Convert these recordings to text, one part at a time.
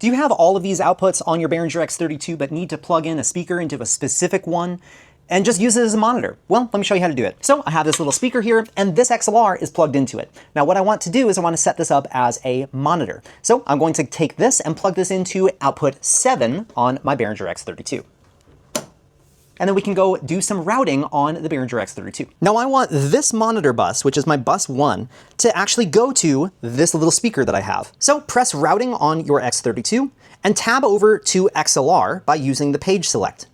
Do you have all of these outputs on your Behringer X32 but need to plug in a speaker into a specific one and just use it as a monitor? Well, let me show you how to do it. So I have this little speaker here and this XLR is plugged into it. Now what I want to do is I want to set this up as a monitor. So I'm going to take this and plug this into output 7 on my Behringer X32. And then we can go do some routing on the Behringer X32. Now I want this monitor bus, which is my bus 1, to actually go to this little speaker that I have. So press routing on your X32 and tab over to XLR by using the page select.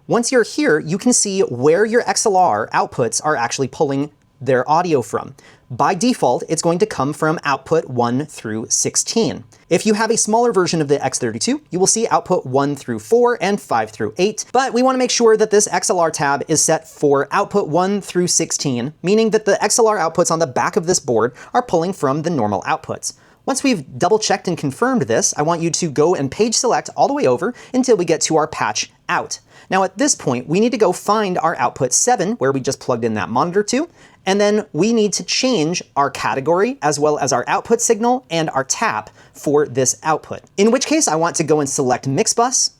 Once you're here, you can see where your XLR outputs are actually pulling their audio from. By default, it's going to come from output 1 through 16. If you have a smaller version of the X32, you will see output 1 through 4 and 5 through 8, but we want to make sure that this XLR tab is set for output 1 through 16, meaning that the XLR outputs on the back of this board are pulling from the normal outputs. Once we've double checked and confirmed this, I want you to go and page select all the way over until we get to our patch out. Now at this point, we need to go find our output 7, where we just plugged in that monitor to, and then we need to change our category as well as our output signal and our tap for this output. In which case I want to go and select mix bus,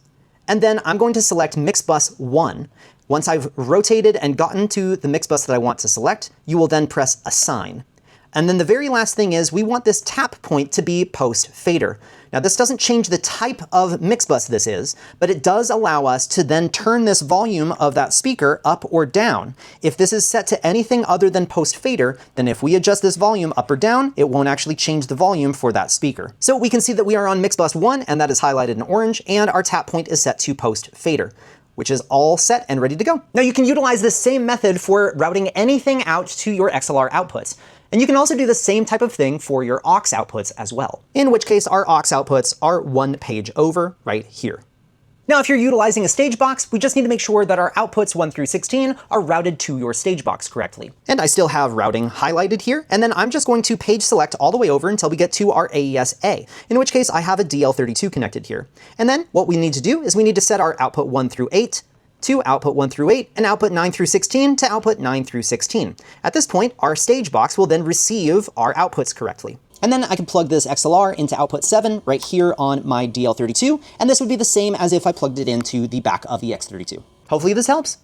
and then I'm going to select mix bus 1. Once I've rotated and gotten to the mix bus that I want to select, you will then press assign. And then the very last thing is we want this tap point to be post fader. Now this doesn't change the type of mix bus this is, but it does allow us to then turn this volume of that speaker up or down. If this is set to anything other than post fader, then if we adjust this volume up or down, it won't actually change the volume for that speaker. So we can see that we are on mix bus 1 and that is highlighted in orange, and our tap point is set to post fader, which is all set and ready to go. Now you can utilize this same method for routing anything out to your XLR outputs. And you can also do the same type of thing for your aux outputs as well, in which case our aux outputs are one page over right here. Now, if you're utilizing a stage box, we just need to make sure that our outputs 1 through 16 are routed to your stage box correctly. And I still have routing highlighted here, and then I'm just going to page select all the way over until we get to our AES A, in which case I have a DL32 connected here. And then what we need to do is we need to set our output 1 through 8 to output 1 through 8, and output 9 through 16 to output 9 through 16. At this point, our stage box will then receive our outputs correctly. And then I can plug this XLR into output 7 right here on my DL32, and this would be the same as if I plugged it into the back of the X32. Hopefully this helps.